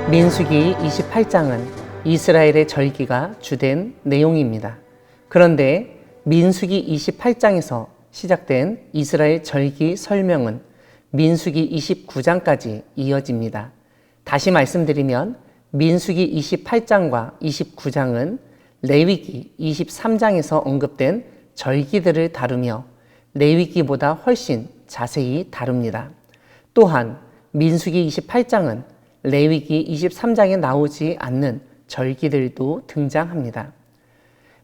민수기 28장은 이스라엘의 절기가 주된 내용입니다. 그런데 민수기 28장에서 시작된 이스라엘 절기 설명은 민수기 29장까지 이어집니다. 다시 말씀드리면 민수기 28장과 29장은 레위기 23장에서 언급된 절기들을 다루며 레위기보다 훨씬 자세히 다룹니다. 또한 민수기 28장은 레위기 23장에 나오지 않는 절기들도 등장합니다.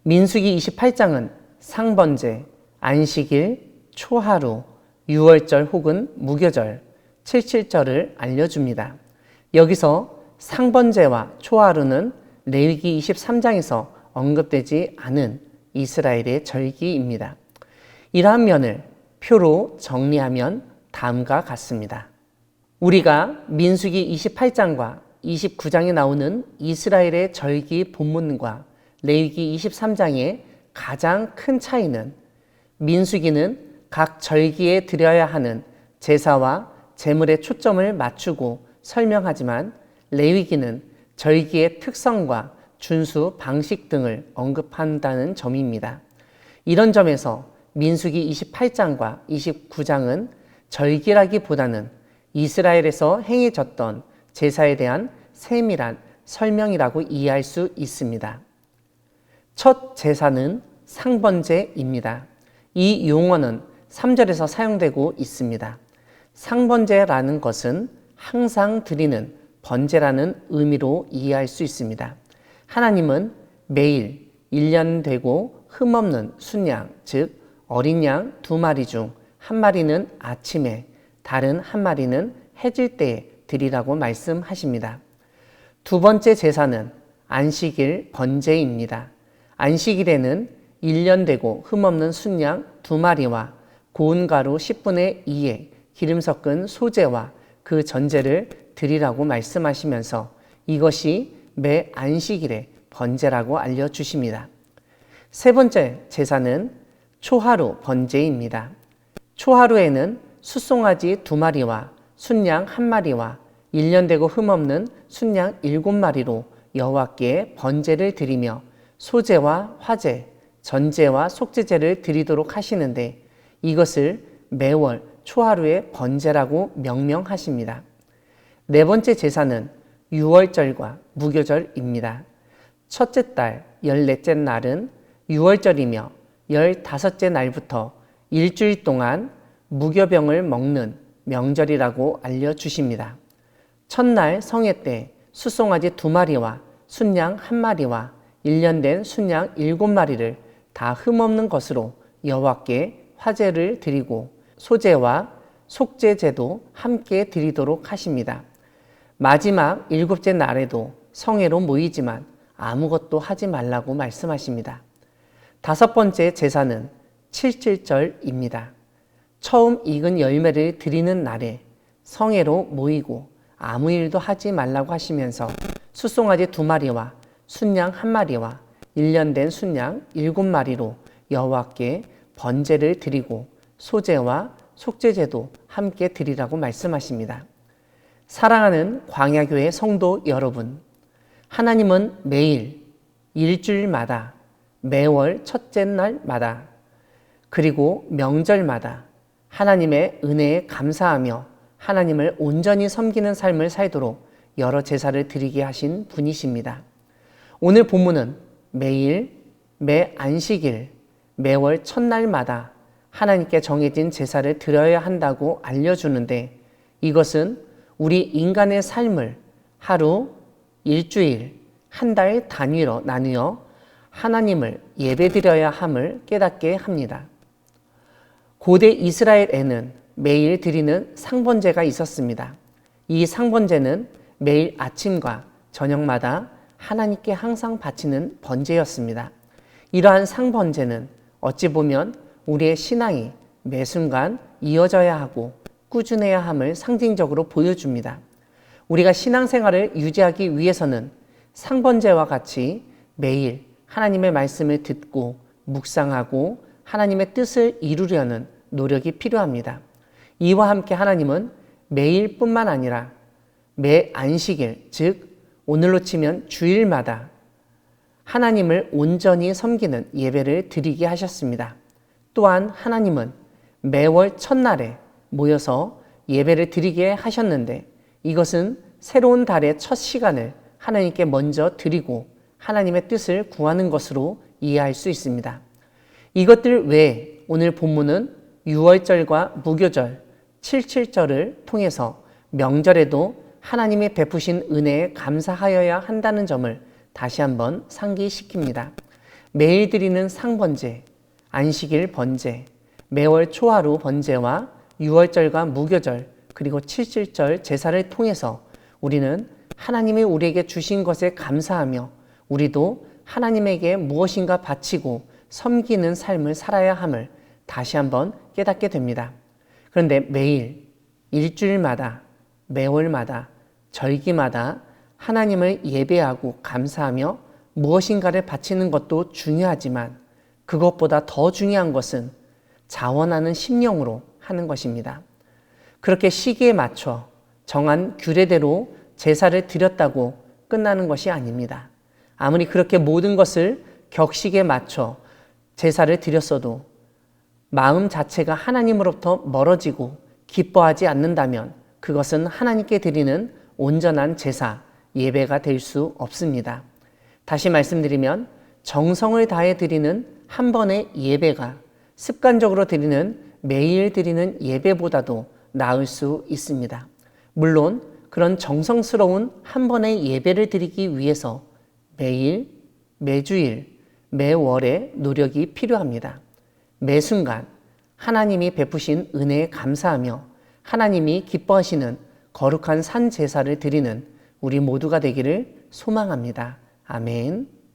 민수기 28장은 상번제, 안식일, 초하루, 유월절 혹은 무교절, 칠칠절을 알려줍니다. 여기서 상번제와 초하루는 레위기 23장에서 언급되지 않은 이스라엘의 절기입니다. 이러한 면을 표로 정리하면 다음과 같습니다. 우리가 민수기 28장과 29장에 나오는 이스라엘의 절기 본문과 레위기 23장의 가장 큰 차이는 민수기는 각 절기에 드려야 하는 제사와 제물에 초점을 맞추고 설명하지만 레위기는 절기의 특성과 준수 방식 등을 언급한다는 점입니다. 이런 점에서 민수기 28장과 29장은 절기라기보다는 이스라엘에서 행해졌던 제사에 대한 세밀한 설명이라고 이해할 수 있습니다. 첫 제사는 상번제입니다. 이 용어는 3절에서 사용되고 있습니다. 상번제라는 것은 항상 드리는 번제라는 의미로 이해할 수 있습니다. 하나님은 매일 1년 되고 흠없는 순양, 즉 어린 양 2마리 중 1마리는 아침에, 다른 1마리는 해질 때에 드리라고 말씀하십니다. 두 번째 제사는 안식일 번제입니다. 안식일에는 1년 되고 흠없는 순양 2마리와 고운 가루 10분의 2의 기름 섞은 소제와 그 전제를 드리라고 말씀하시면서 이것이 매 안식일의 번제라고 알려주십니다. 세 번째 제사는 초하루 번제입니다. 초하루에는 숫송아지 2마리와 순양 1마리와 1년 되고 흠없는 순양 7마리로 여호와께 번제를 드리며 소제와 화제, 전제와 속죄제를 드리도록 하시는데 이것을 매월 초하루의 번제라고 명명하십니다. 네 번째 제사는 유월절과 무교절입니다. 첫째 달 14째 날은 유월절이며 15째 날부터 일주일 동안 무교병을 먹는 명절이라고 알려주십니다. 첫날 성회 때 숫송아지 2마리와 순양 1마리와 1년 된 순양 7마리를 다 흠없는 것으로 여호와께 화제를 드리고 소제와 속죄제도 함께 드리도록 하십니다. 마지막 7째 날에도 성회로 모이지만 아무것도 하지 말라고 말씀하십니다. 다섯 번째 제사는 칠칠절입니다. 처음 익은 열매를 드리는 날에 성회로 모이고 아무 일도 하지 말라고 하시면서 숫송아지 2마리와 순양 1마리와 1년 된 순양 7마리로 여호와께 번제를 드리고 소제와 속죄제도 함께 드리라고 말씀하십니다. 사랑하는 광야교회 성도 여러분, 하나님은 매일, 일주일마다, 매월 첫째 날마다, 그리고 명절마다 하나님의 은혜에 감사하며 하나님을 온전히 섬기는 삶을 살도록 여러 제사를 드리게 하신 분이십니다. 오늘 본문은 매일, 매 안식일, 매월 첫날마다 하나님께 정해진 제사를 드려야 한다고 알려주는데 이것은 우리 인간의 삶을 하루, 일주일, 한 달 단위로 나누어 하나님을 예배드려야 함을 깨닫게 합니다. 고대 이스라엘에는 매일 드리는 상번제가 있었습니다. 이 상번제는 매일 아침과 저녁마다 하나님께 항상 바치는 번제였습니다. 이러한 상번제는 어찌 보면 우리의 신앙이 매 순간 이어져야 하고 꾸준해야 함을 상징적으로 보여줍니다. 우리가 신앙생활을 유지하기 위해서는 상번제와 같이 매일 하나님의 말씀을 듣고 묵상하고 하나님의 뜻을 이루려는 노력이 필요합니다. 이와 함께 하나님은 매일뿐만 아니라 매 안식일, 즉 오늘로 치면 주일마다 하나님을 온전히 섬기는 예배를 드리게 하셨습니다. 또한 하나님은 매월 첫날에 모여서 예배를 드리게 하셨는데 이것은 새로운 달의 첫 시간을 하나님께 먼저 드리고 하나님의 뜻을 구하는 것으로 이해할 수 있습니다. 이것들 외에 오늘 본문은 유월절과 무교절, 칠칠절을 통해서 명절에도 하나님이 베푸신 은혜에 감사하여야 한다는 점을 다시 한번 상기시킵니다. 매일 드리는 상번제, 안식일 번제, 매월 초하루 번제와 유월절과 무교절 그리고 칠칠절 제사를 통해서 우리는 하나님이 우리에게 주신 것에 감사하며 우리도 하나님에게 무엇인가 바치고 섬기는 삶을 살아야 함을 다시 한번 깨닫게 됩니다. 그런데 매일, 일주일마다, 매월마다, 절기마다 하나님을 예배하고 감사하며 무엇인가를 바치는 것도 중요하지만 그것보다 더 중요한 것은 자원하는 심령으로 하는 것입니다. 그렇게 시기에 맞춰 정한 규례대로 제사를 드렸다고 끝나는 것이 아닙니다. 아무리 그렇게 모든 것을 격식에 맞춰 제사를 드렸어도 마음 자체가 하나님으로부터 멀어지고 기뻐하지 않는다면 그것은 하나님께 드리는 온전한 제사, 예배가 될 수 없습니다. 다시 말씀드리면 정성을 다해 드리는 한 번의 예배가 습관적으로 드리는 매일 드리는 예배보다도 나을 수 있습니다. 물론 그런 정성스러운 한 번의 예배를 드리기 위해서 매일, 매주일, 매월의 노력이 필요합니다. 매 순간 하나님이 베푸신 은혜에 감사하며 하나님이 기뻐하시는 거룩한 산 제사를 드리는 우리 모두가 되기를 소망합니다. 아멘.